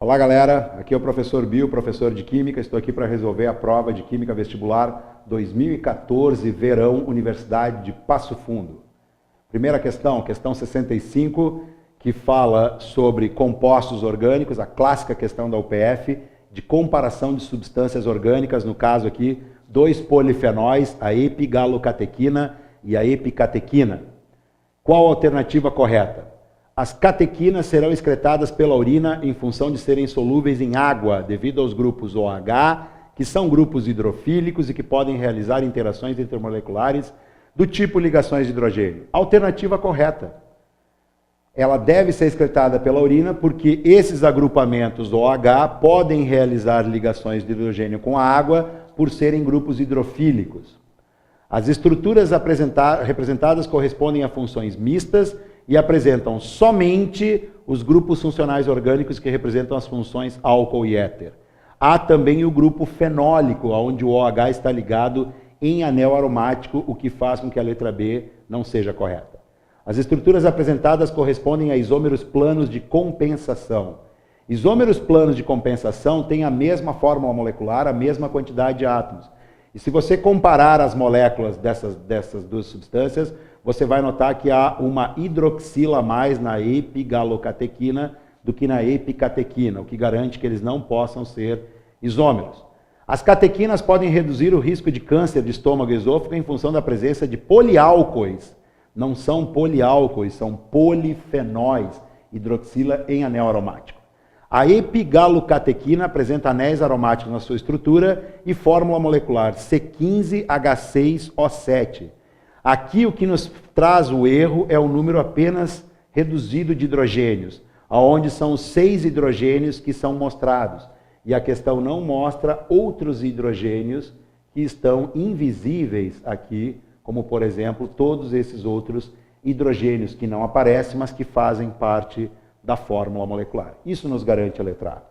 Olá galera, aqui é o professor Bill, professor de Química, estou aqui para resolver a prova de Química Vestibular 2014, Verão, Universidade de Passo Fundo. Primeira questão, questão 65, que fala sobre compostos orgânicos, a clássica questão da UPF, de comparação de substâncias orgânicas, no caso aqui, dois polifenóis, a epigalocatequina e a epicatequina. Qual a alternativa correta? As catequinas serão excretadas pela urina em função de serem solúveis em água, devido aos grupos OH, que são grupos hidrofílicos e que podem realizar interações intermoleculares do tipo ligações de hidrogênio. Alternativa correta. Ela deve ser excretada pela urina porque esses agrupamentos OH podem realizar ligações de hidrogênio com a água por serem grupos hidrofílicos. As estruturas representadas correspondem a funções mistas e apresentam somente os grupos funcionais orgânicos que representam as funções álcool e éter. Há também o grupo fenólico, onde o OH está ligado em anel aromático, o que faz com que a letra B não seja correta. As estruturas apresentadas correspondem a isômeros planos de compensação. Isômeros planos de compensação têm a mesma fórmula molecular, a mesma quantidade de átomos. E se você comparar as moléculas dessas duas substâncias, você vai notar que há uma hidroxila a mais na epigalocatequina do que na epicatequina, o que garante que eles não possam ser isômeros. As catequinas podem reduzir o risco de câncer de estômago e esôfago em função da presença de poliálcois. Não são poliálcois, são polifenóis, hidroxila em anel aromático. A epigalocatequina apresenta anéis aromáticos na sua estrutura e fórmula molecular C15H6O7. Aqui o que nos traz o erro é o número apenas reduzido de hidrogênios, onde são os 6 hidrogênios que são mostrados. E a questão não mostra outros hidrogênios que estão invisíveis aqui, como por exemplo todos esses outros hidrogênios que não aparecem, mas que fazem parte da fórmula molecular. Isso nos garante a letra A.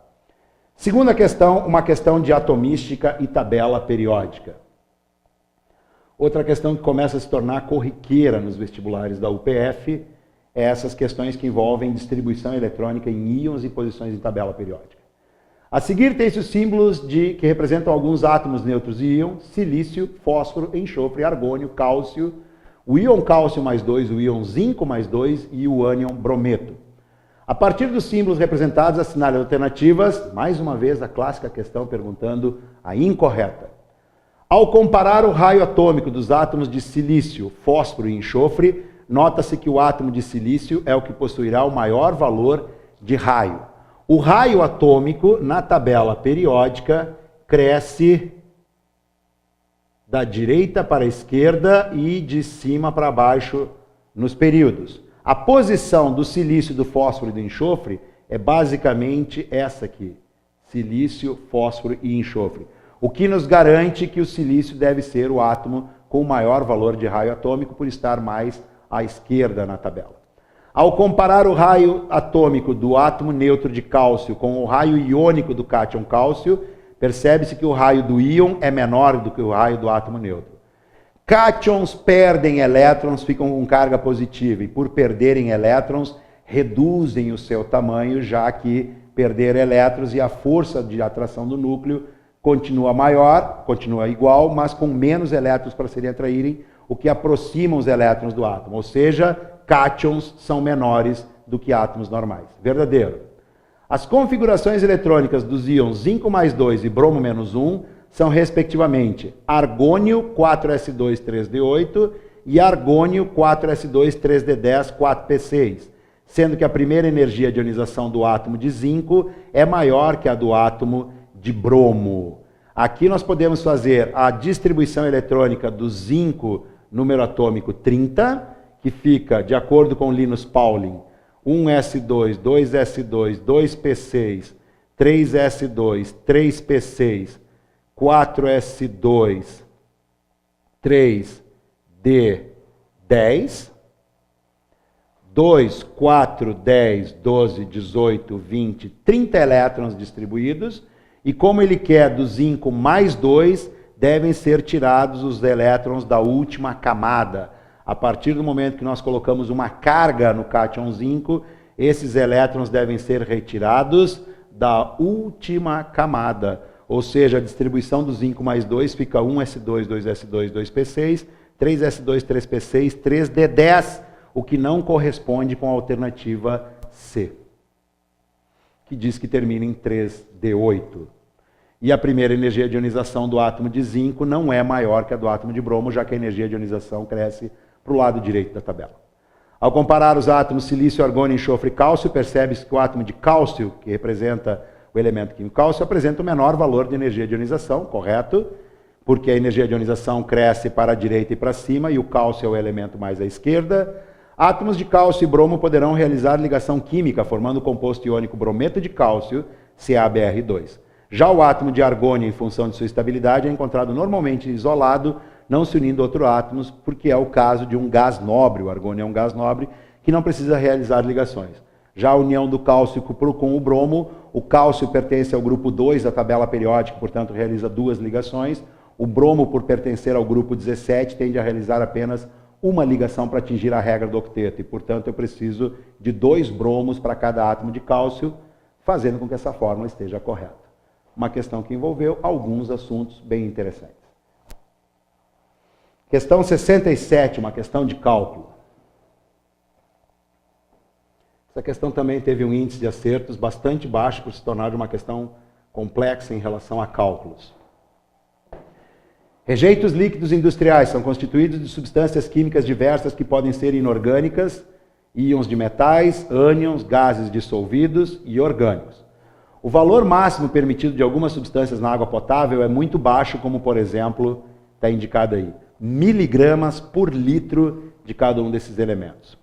Segunda questão, uma questão de atomística e tabela periódica. Outra questão que começa a se tornar corriqueira nos vestibulares da UPF é essas questões que envolvem distribuição eletrônica em íons e posições em tabela periódica. A seguir tem-se os símbolos que representam alguns átomos neutros de íon: silício, fósforo, enxofre, argônio, cálcio, o íon cálcio mais 2, o íon zinco mais 2 e o ânion brometo. A partir dos símbolos representados, assinale alternativas. Mais uma vez, a clássica questão perguntando a incorreta. Ao comparar o raio atômico dos átomos de silício, fósforo e enxofre, nota-se que o átomo de silício é o que possuirá o maior valor de raio. O raio atômico, na tabela periódica, cresce da direita para a esquerda e de cima para baixo nos períodos. A posição do silício, do fósforo e do enxofre é basicamente essa aqui: silício, fósforo e enxofre. O que nos garante que o silício deve ser o átomo com o maior valor de raio atômico, por estar mais à esquerda na tabela. Ao comparar o raio atômico do átomo neutro de cálcio com o raio iônico do cátion cálcio, percebe-se que o raio do íon é menor do que o raio do átomo neutro. Cátions perdem elétrons, ficam com carga positiva, e por perderem elétrons, reduzem o seu tamanho, já que perder elétrons e a força de atração do núcleo continua maior, continua igual, mas com menos elétrons para serem atraírem, o que aproxima os elétrons do átomo. Ou seja, cátions são menores do que átomos normais. Verdadeiro. As configurações eletrônicas dos íons zinco mais 2 e bromo menos 1 são, respectivamente, argônio 4s2 3d8 e argônio 4s2 3d10 4p6, sendo que a primeira energia de ionização do átomo de zinco é maior que a do átomo de bromo. Aqui nós podemos fazer a distribuição eletrônica do zinco, número atômico 30, que fica, de acordo com Linus Pauling, 1s2, 2s2, 2p6, 3s2, 3p6, 4s2, 3d10, 2, 4, 10, 12, 18, 20, 30 elétrons distribuídos, e como ele quer do zinco mais 2, devem ser tirados os elétrons da última camada. A partir do momento que nós colocamos uma carga no cátion zinco, esses elétrons devem ser retirados da última camada. Ou seja, a distribuição do zinco mais 2 fica 1s2, 2s2, 2p6, 3s2, 3p6, 3d10, o que não corresponde com a alternativa C, que diz que termina em 3d8. E a primeira energia de ionização do átomo de zinco não é maior que a do átomo de bromo, já que a energia de ionização cresce para o lado direito da tabela. Ao comparar os átomos silício, argônio, enxofre e cálcio, percebe-se que o átomo de cálcio, que representa o elemento químico cálcio, apresenta o menor valor de energia de ionização, correto? Porque a energia de ionização cresce para a direita e para cima, e o cálcio é o elemento mais à esquerda. Átomos de cálcio e bromo poderão realizar ligação química, formando o composto iônico brometo de cálcio, CaBr2. Já o átomo de argônio, em função de sua estabilidade, é encontrado normalmente isolado, não se unindo a outros átomos, porque é o caso de um gás nobre. O argônio é um gás nobre que não precisa realizar ligações. Já a união do cálcio com o bromo, o cálcio pertence ao grupo 2 da tabela periódica, portanto realiza 2 ligações. O bromo, por pertencer ao grupo 17, tende a realizar apenas uma ligação para atingir a regra do octeto, e portanto eu preciso de 2 bromos para cada átomo de cálcio, fazendo com que essa fórmula esteja correta. Uma questão que envolveu alguns assuntos bem interessantes. Questão 67, uma questão de cálculo. Essa questão também teve um índice de acertos bastante baixo por se tornar uma questão complexa em relação a cálculos. Rejeitos líquidos industriais são constituídos de substâncias químicas diversas que podem ser inorgânicas, íons de metais, ânions, gases dissolvidos e orgânicos. O valor máximo permitido de algumas substâncias na água potável é muito baixo, como por exemplo, está indicado aí, miligramas por litro de cada um desses elementos.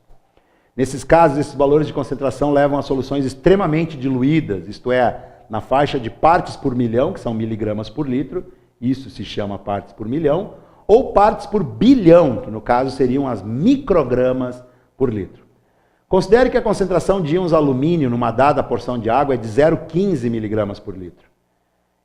Nesses casos, esses valores de concentração levam a soluções extremamente diluídas, isto é, na faixa de partes por milhão, que são miligramas por litro, isso se chama partes por milhão, ou partes por bilhão, que no caso seriam as microgramas por litro. Considere que a concentração de íons alumínio numa dada porção de água é de 0,15 miligramas por litro,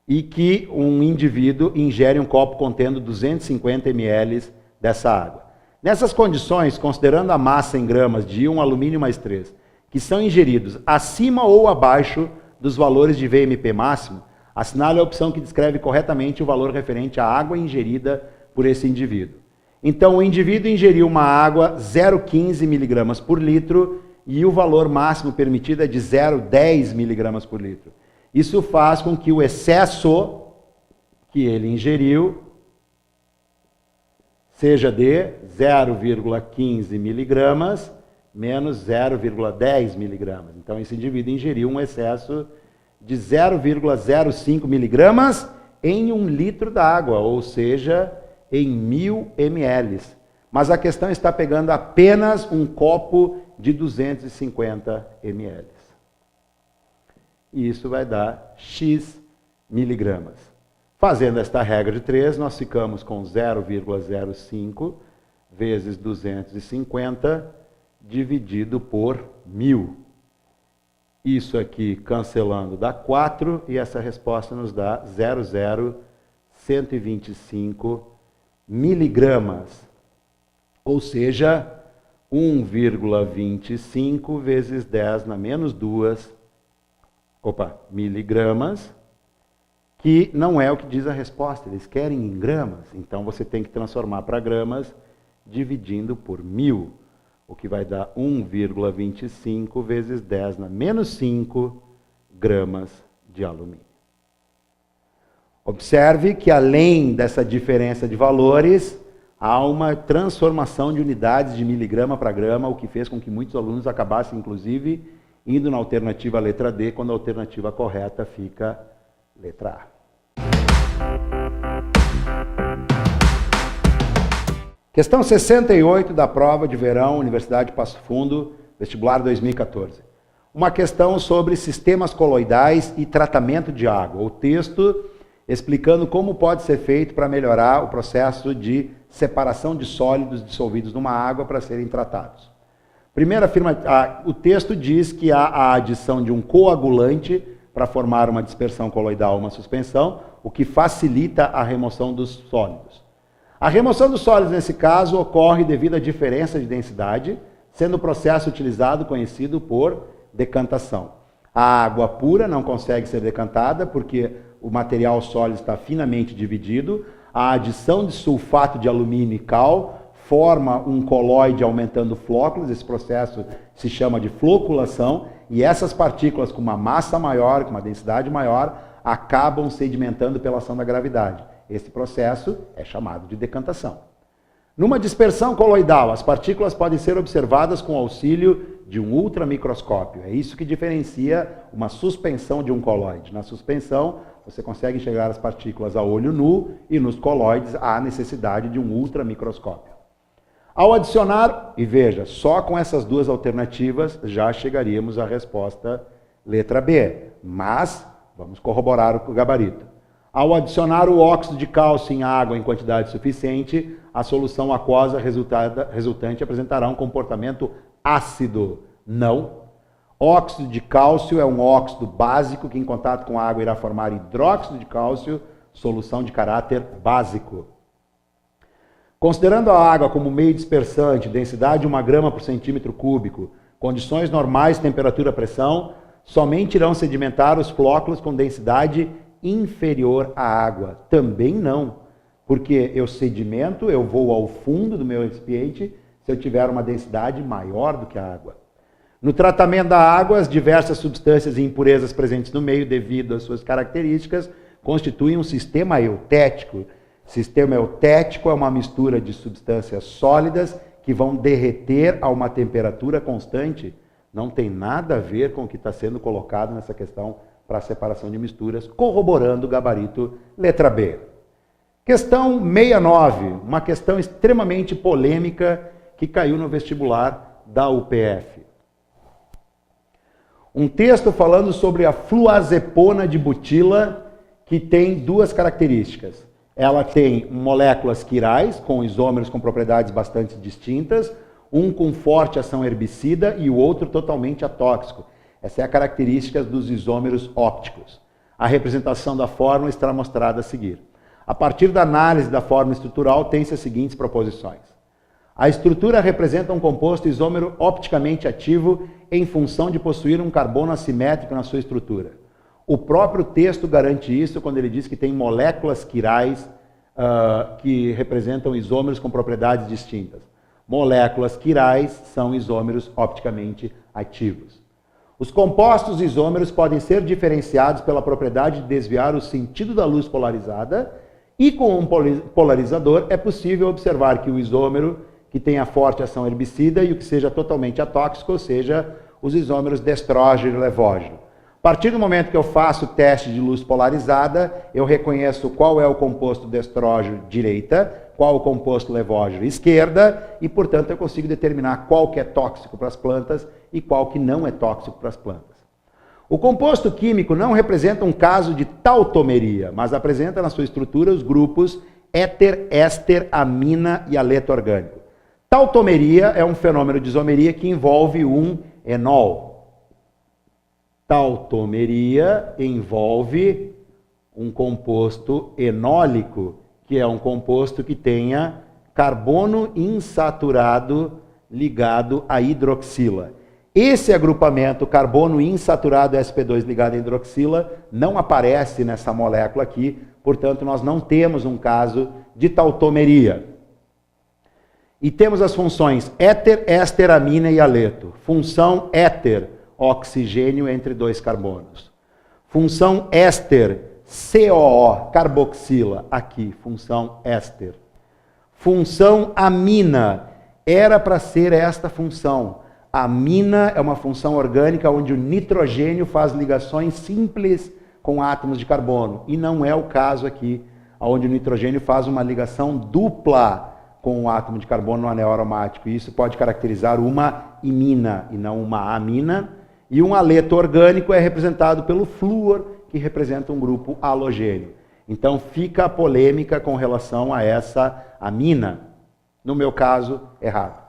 e que um indivíduo ingere um copo contendo 250 ml dessa água. Nessas condições, considerando a massa em gramas de íon alumínio mais 3, que são ingeridos acima ou abaixo dos valores de VMP máximo, assinale a opção que descreve corretamente o valor referente à água ingerida por esse indivíduo. Então, o indivíduo ingeriu uma água 0,15 miligramas por litro e o valor máximo permitido é de 0,10 miligramas por litro. Isso faz com que o excesso que ele ingeriu seja de 0,15 miligramas menos 0,10 miligramas. Então, esse indivíduo ingeriu um excesso de 0,05 miligramas em 1 litro d'água, ou seja, em 1000 ml. Mas a questão está pegando apenas um copo de 250 ml. E isso vai dar X miligramas. Fazendo esta regra de 3, nós ficamos com 0,05 vezes 250 dividido por 1000. Isso aqui cancelando dá 4 e essa resposta nos dá 0,125 miligramas. Ou seja, 1,25 vezes 10 na menos 2 miligramas, que não é o que diz a resposta, eles querem em gramas, então você tem que transformar para gramas dividindo por 1000, o que vai dar 1,25 vezes 10 na menos 5 gramas de alumínio. Observe que além dessa diferença de valores, há uma transformação de unidades de miligrama para grama, o que fez com que muitos alunos acabassem, inclusive, indo na alternativa letra D, quando a alternativa correta fica letra A. Questão 68 da prova de verão, Universidade de Passo Fundo, vestibular 2014. Uma questão sobre sistemas coloidais e tratamento de água. O texto explicando como pode ser feito para melhorar o processo de separação de sólidos dissolvidos numa água para serem tratados. Primeiro, o texto diz que há a adição de um coagulante para formar uma dispersão coloidal, uma suspensão, o que facilita a remoção dos sólidos. A remoção dos sólidos, nesse caso, ocorre devido à diferença de densidade, sendo o processo utilizado conhecido por decantação. A água pura não consegue ser decantada porque o material sólido está finamente dividido. A adição de sulfato de alumínio e cal forma um colóide aumentando flóculos. Esse processo se chama de floculação. E essas partículas com uma massa maior, com uma densidade maior, acabam sedimentando pela ação da gravidade. Esse processo é chamado de decantação. Numa dispersão coloidal, as partículas podem ser observadas com auxílio de um ultramicroscópio. É isso que diferencia uma suspensão de um colóide. Na suspensão, você consegue enxergar as partículas a olho nu e nos colóides há necessidade de um ultramicroscópio. Ao adicionar, e veja, só com essas duas alternativas já chegaríamos à resposta letra B. Mas, vamos corroborar o gabarito. Ao adicionar o óxido de cálcio em água em quantidade suficiente, a solução aquosa resultante apresentará um comportamento ácido. Não. Óxido de cálcio é um óxido básico que em contato com a água irá formar hidróxido de cálcio, solução de caráter básico. Considerando a água como meio dispersante, densidade 1 grama por centímetro cúbico, condições normais, temperatura, pressão, somente irão sedimentar os flóculos com densidade inferior à água. Também não, porque eu sedimento, eu vou ao fundo do meu recipiente se eu tiver uma densidade maior do que a água. No tratamento da água, as diversas substâncias e impurezas presentes no meio, devido às suas características, constituem um sistema eutético. Sistema eutético é uma mistura de substâncias sólidas que vão derreter a uma temperatura constante. Não tem nada a ver com o que está sendo colocado nessa questão para a separação de misturas, corroborando o gabarito letra B. Questão 69, uma questão extremamente polêmica que caiu no vestibular da UPF. Um texto falando sobre a fluazepona de butila, que tem duas características. Ela tem moléculas quirais, com isômeros com propriedades bastante distintas, um com forte ação herbicida e o outro totalmente atóxico. Essa é a característica dos isômeros ópticos. A representação da fórmula estará mostrada a seguir. A partir da análise da fórmula estrutural, tem-se as seguintes proposições. A estrutura representa um composto isômero opticamente ativo em função de possuir um carbono assimétrico na sua estrutura. O próprio texto garante isso quando ele diz que tem moléculas quirais que representam isômeros com propriedades distintas. Moléculas quirais são isômeros opticamente ativos. Os compostos isômeros podem ser diferenciados pela propriedade de desviar o sentido da luz polarizada e com um polarizador é possível observar que o isômero que tenha forte ação herbicida e o que seja totalmente atóxico, ou seja, os isômeros destrógeno e levógeno. A partir do momento que eu faço o teste de luz polarizada, eu reconheço qual é o composto destrógeno direita, qual o composto levógeno esquerda, e, portanto, eu consigo determinar qual que é tóxico para as plantas e qual que não é tóxico para as plantas. O composto químico não representa um caso de tautomeria, mas apresenta na sua estrutura os grupos éter, éster, amina e aleto orgânico. Tautomeria é um fenômeno de isomeria que envolve um enol. Tautomeria envolve um composto enólico, que é um composto que tenha carbono insaturado ligado à hidroxila. Esse agrupamento carbono insaturado sp2 ligado à hidroxila não aparece nessa molécula aqui, portanto nós não temos um caso de tautomeria. E temos as funções éter, éster, amina e aleto. Função éter, oxigênio entre dois carbonos. Função éster, COO, carboxila, aqui, função éster. Função amina, era para ser esta função. Amina é uma função orgânica onde o nitrogênio faz ligações simples com átomos de carbono. E não é o caso aqui, onde o nitrogênio faz uma ligação dupla com o átomo de carbono no anel aromático. E isso pode caracterizar uma imina e não uma amina. E um aleto orgânico é representado pelo flúor, que representa um grupo halogênio. Então fica a polêmica com relação a essa amina. No meu caso, errado.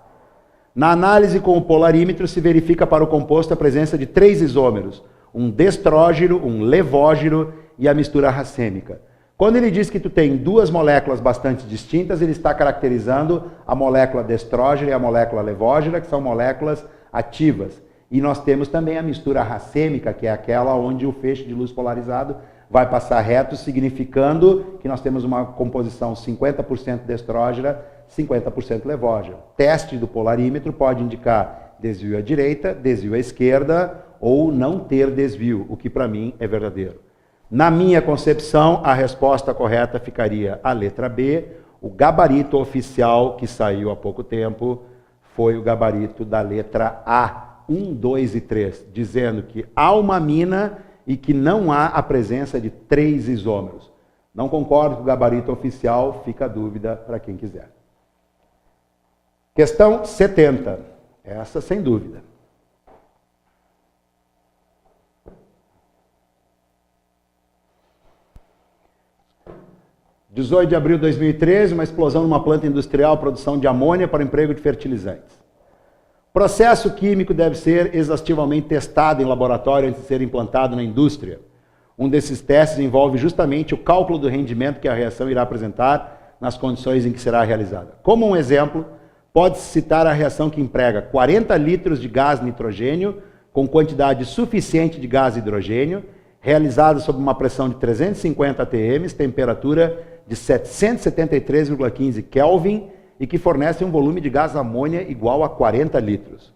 Na análise com o polarímetro se verifica para o composto a presença de 3 isômeros, um destrógeno, um levógeno e a mistura racêmica. Quando ele diz que tu tem 2 moléculas bastante distintas, ele está caracterizando a molécula destrógeno e a molécula levógena, que são moléculas ativas. E nós temos também a mistura racêmica, que é aquela onde o feixe de luz polarizado vai passar reto, significando que nós temos uma composição 50% destrógena, 50% levógena. Teste do polarímetro pode indicar desvio à direita, desvio à esquerda ou não ter desvio, o que para mim é verdadeiro. Na minha concepção, a resposta correta ficaria a letra B. O gabarito oficial que saiu há pouco tempo foi o gabarito da letra A. 1, 2 e 3, dizendo que há uma amina e que não há a presença de 3 isômeros. Não concordo com o gabarito oficial, fica a dúvida para quem quiser. Questão 70, essa sem dúvida. – 18 de abril de 2013, uma explosão numa planta industrial, produção de amônia para o emprego de fertilizantes. Processo químico deve ser exaustivamente testado em laboratório antes de ser implantado na indústria. Um desses testes envolve justamente o cálculo do rendimento que a reação irá apresentar nas condições em que será realizada. Como um exemplo, pode-se citar a reação que emprega 40 litros de gás nitrogênio com quantidade suficiente de gás hidrogênio, realizada sob uma pressão de 350 atm, temperatura de 773,15 Kelvin, e que fornece um volume de gás amônia igual a 40 litros.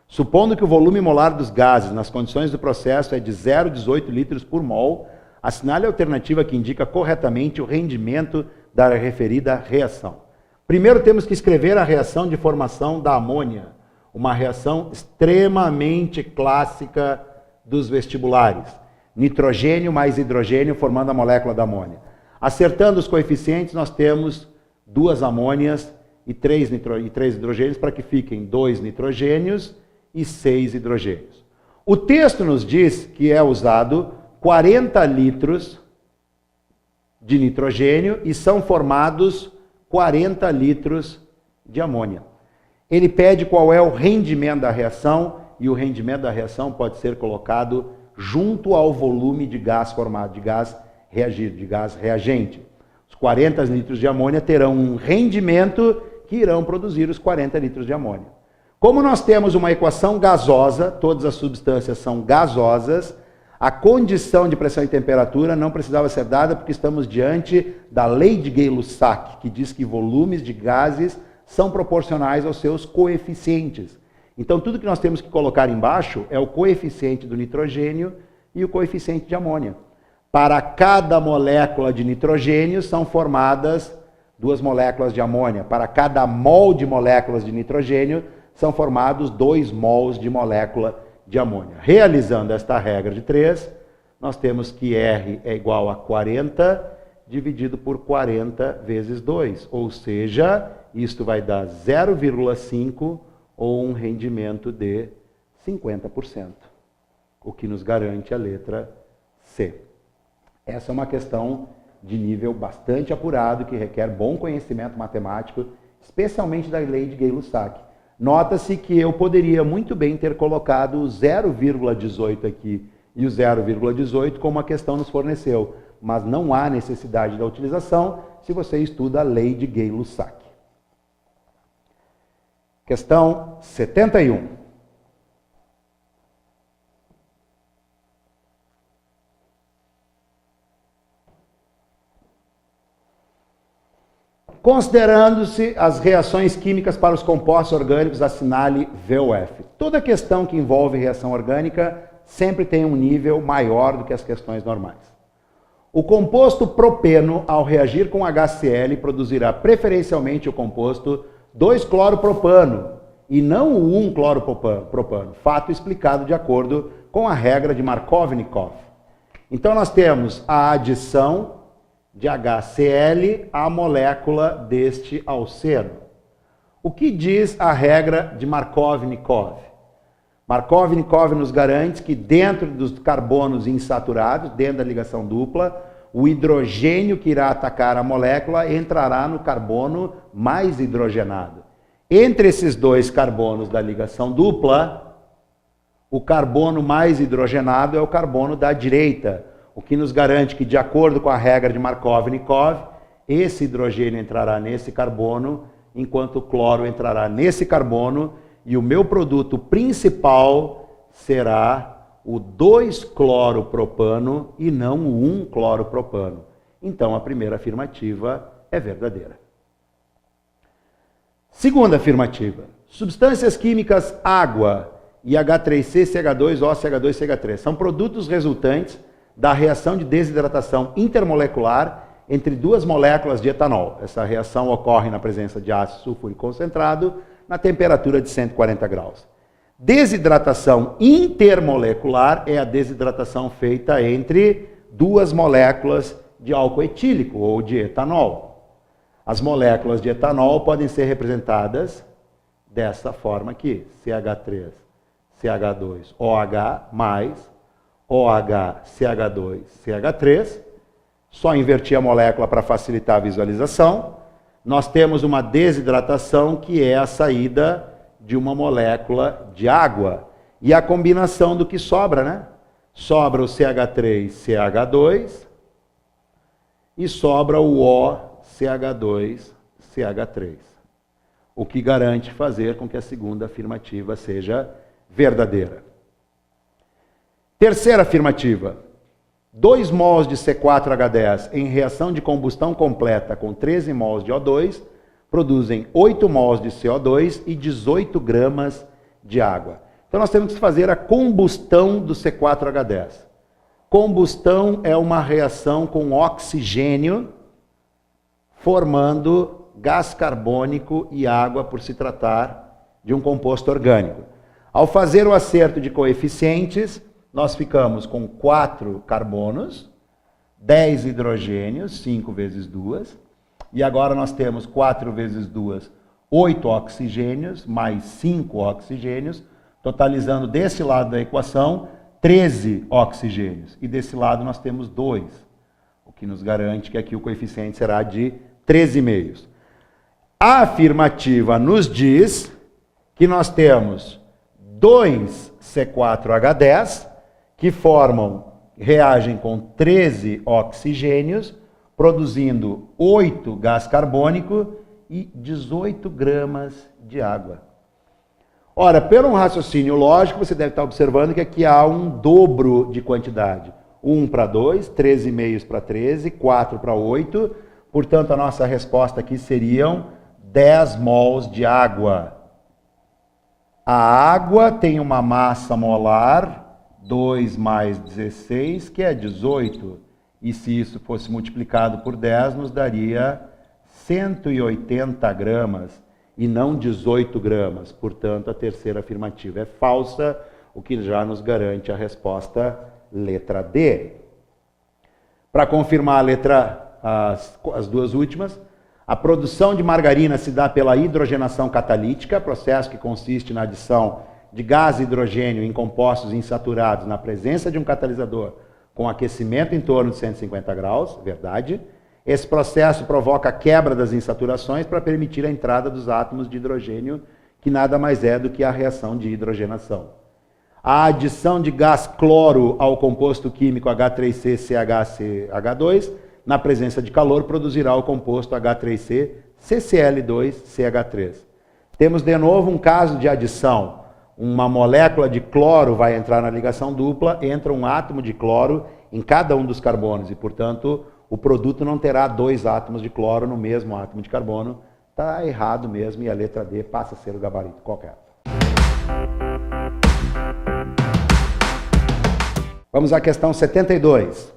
Supondo que o volume molar dos gases nas condições do processo é de 0,18 litros por mol, assinale a alternativa que indica corretamente o rendimento da referida reação. Primeiro temos que escrever a reação de formação da amônia, uma reação extremamente clássica dos vestibulares. Nitrogênio mais hidrogênio formando a molécula da amônia. Acertando os coeficientes, nós temos 2 amônias e 3 hidrogênios para que fiquem 2 nitrogênios e 6 hidrogênios. O texto nos diz que é usado 40 litros de nitrogênio e são formados 40 litros de amônia. Ele pede qual é o rendimento da reação e o rendimento da reação pode ser colocado junto ao volume de gás formado, de gás reagido, de gás reagente. Os 40 litros de amônia terão um rendimento que irão produzir os 40 litros de amônia. Como nós temos uma equação gasosa, todas as substâncias são gasosas, a condição de pressão e temperatura não precisava ser dada porque estamos diante da lei de Gay-Lussac, que diz que volumes de gases são proporcionais aos seus coeficientes. Então tudo que nós temos que colocar embaixo é o coeficiente do nitrogênio e o coeficiente de amônia. Para cada molécula de nitrogênio são formadas 2 moléculas de amônia. Para cada mol de moléculas de nitrogênio são formados 2 mols de molécula de amônia. Realizando esta regra de 3, nós temos que R é igual a 40 dividido por 40 vezes 2. Ou seja, isto vai dar 0,5 ou um rendimento de 50%. O que nos garante a letra C. Essa é uma questão de nível bastante apurado, que requer bom conhecimento matemático, especialmente da lei de Gay-Lussac. Nota-se que eu poderia muito bem ter colocado o 0,18 aqui e o 0,18 como a questão nos forneceu, mas não há necessidade da utilização se você estuda a lei de Gay-Lussac. Questão 71. Considerando-se as reações químicas para os compostos orgânicos, assinale VOF. Toda questão que envolve reação orgânica sempre tem um nível maior do que as questões normais. O composto propeno, ao reagir com HCl, produzirá preferencialmente o composto 2-cloropropano e não o 1-cloropropano, fato explicado de acordo com a regra de Markovnikov. Então nós temos a adição de HCl à molécula deste alceno. O que diz a regra de Markovnikov? Markovnikov nos garante que dentro dos carbonos insaturados, dentro da ligação dupla, o hidrogênio que irá atacar a molécula entrará no carbono mais hidrogenado. Entre esses 2 carbonos da ligação dupla, o carbono mais hidrogenado é o carbono da direita, o que nos garante que, de acordo com a regra de Markovnikov, esse hidrogênio entrará nesse carbono, enquanto o cloro entrará nesse carbono, e o meu produto principal será o 2-cloropropano e não o 1-cloropropano. Então, a primeira afirmativa é verdadeira. Segunda afirmativa. Substâncias químicas água e H3C, CH2, O, CH2, CH3 são produtos resultantes da reação de desidratação intermolecular entre duas moléculas de etanol. Essa reação ocorre na presença de ácido sulfúrico concentrado na temperatura de 140 graus. Desidratação intermolecular é a desidratação feita entre duas moléculas de álcool etílico ou de etanol. As moléculas de etanol podem ser representadas dessa forma aqui: CH3, CH2, OH mais OH, CH2, CH3. Só invertir a molécula para facilitar a visualização. Nós temos uma desidratação que é a saída de uma molécula de água. E a combinação do que sobra, né? Sobra o CH3, CH2 e sobra o O, CH2, CH3. O que garante fazer com que a segunda afirmativa seja verdadeira. Terceira afirmativa. 2 mols de C4H10 em reação de combustão completa com 13 mols de O2 produzem 8 mols de CO2 e 18 gramas de água. Então nós temos que fazer a combustão do C4H10. Combustão é uma reação com oxigênio formando gás carbônico e água por se tratar de um composto orgânico. Ao fazer o acerto de coeficientes, nós ficamos com 4 carbonos, 10 hidrogênios, 5 vezes 2, e agora nós temos 4 vezes 2, 8 oxigênios, mais 5 oxigênios, totalizando desse lado da equação 13 oxigênios. E desse lado nós temos 2, o que nos garante que aqui o coeficiente será de 13,5. A afirmativa nos diz que nós temos 2 C4H10, que reagem com 13 oxigênios, produzindo 8 gás carbônico e 18 gramas de água. Ora, pelo um raciocínio lógico, você deve estar observando que aqui há um dobro de quantidade. 1 para 2, 13,5 para 13, 4 para 8. Portanto, a nossa resposta aqui seriam 10 mols de água. A água tem uma massa molar 2 mais 16, que é 18. E se isso fosse multiplicado por 10, nos daria 180 gramas e não 18 gramas. Portanto, a terceira afirmativa é falsa, o que já nos garante a resposta letra D. Para confirmar as duas últimas, a produção de margarina se dá pela hidrogenação catalítica, processo que consiste na adição de gás e hidrogênio em compostos insaturados na presença de um catalisador com aquecimento em torno de 150 graus, verdade. Esse processo provoca a quebra das insaturações para permitir a entrada dos átomos de hidrogênio, que nada mais é do que a reação de hidrogenação. A adição de gás cloro ao composto químico H3CCHCH2, na presença de calor, produzirá o composto H3CCCl2CH3. Temos de novo um caso de adição. Uma molécula de cloro vai entrar na ligação dupla, entra um átomo de cloro em cada um dos carbonos e, portanto, o produto não terá 2 átomos de cloro no mesmo átomo de carbono. Está errado mesmo e a letra D passa a ser o gabarito correto. Vamos à questão 72.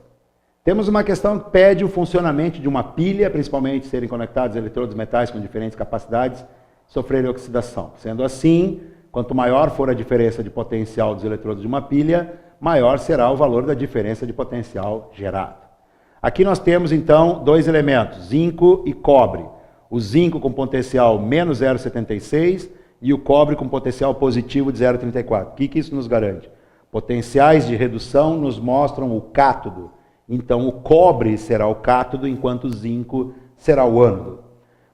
Temos uma questão que pede o funcionamento de uma pilha, principalmente serem conectados eletrodos metais com diferentes capacidades, sofrerem oxidação. Sendo assim, quanto maior for a diferença de potencial dos eletrodos de uma pilha, maior será o valor da diferença de potencial gerado. Aqui nós temos, então, 2 elementos, zinco e cobre. O zinco com potencial menos 0,76 e o cobre com potencial positivo de 0,34. O que isso nos garante? Potenciais de redução nos mostram o cátodo. Então, o cobre será o cátodo, enquanto o zinco será o ânodo.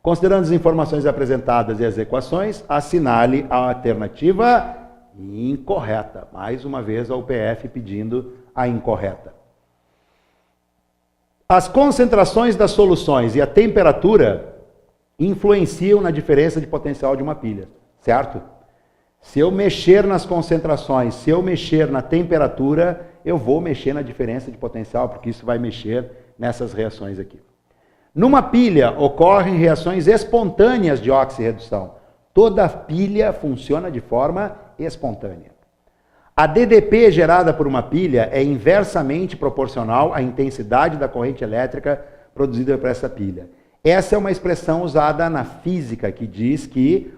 Considerando as informações apresentadas e as equações, assinale a alternativa incorreta. Mais uma vez, a UPF pedindo a incorreta. As concentrações das soluções e a temperatura influenciam na diferença de potencial de uma pilha, certo? Se eu mexer nas concentrações, se eu mexer na temperatura, eu vou mexer na diferença de potencial, porque isso vai mexer nessas reações aqui. Numa pilha, ocorrem reações espontâneas de oxirredução. Toda pilha funciona de forma espontânea. A DDP gerada por uma pilha é inversamente proporcional à intensidade da corrente elétrica produzida por essa pilha. Essa é uma expressão usada na física que diz que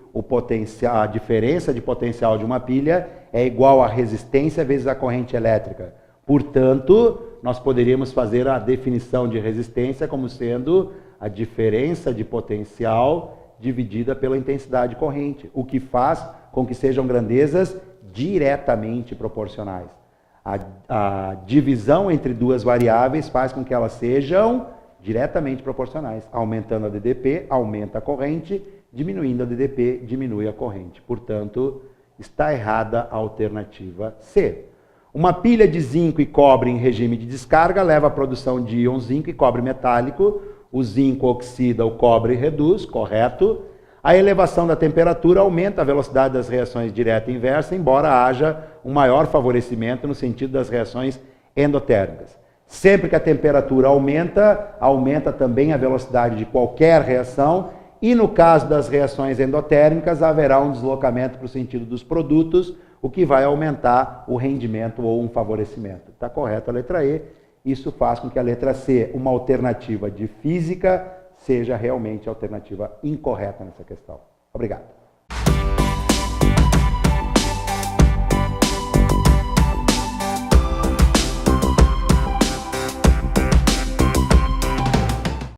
a diferença de potencial de uma pilha é igual à resistência vezes a corrente elétrica. Portanto, nós poderíamos fazer a definição de resistência como sendo a diferença de potencial dividida pela intensidade corrente, o que faz com que sejam grandezas diretamente proporcionais. A divisão entre duas variáveis faz com que elas sejam diretamente proporcionais. Aumentando a DDP, aumenta a corrente, diminuindo a DDP, diminui a corrente. Portanto, está errada a alternativa C. Uma pilha de zinco e cobre em regime de descarga leva à produção de íon zinco e cobre metálico. O zinco oxida, o cobre reduz, correto. A elevação da temperatura aumenta a velocidade das reações direta e inversa, embora haja um maior favorecimento no sentido das reações endotérmicas. Sempre que a temperatura aumenta, aumenta também a velocidade de qualquer reação, e no caso das reações endotérmicas, haverá um deslocamento para o sentido dos produtos, o que vai aumentar o rendimento ou um favorecimento. Está correta a letra E. Isso faz com que a letra C, uma alternativa de física, seja realmente a alternativa incorreta nessa questão. Obrigado.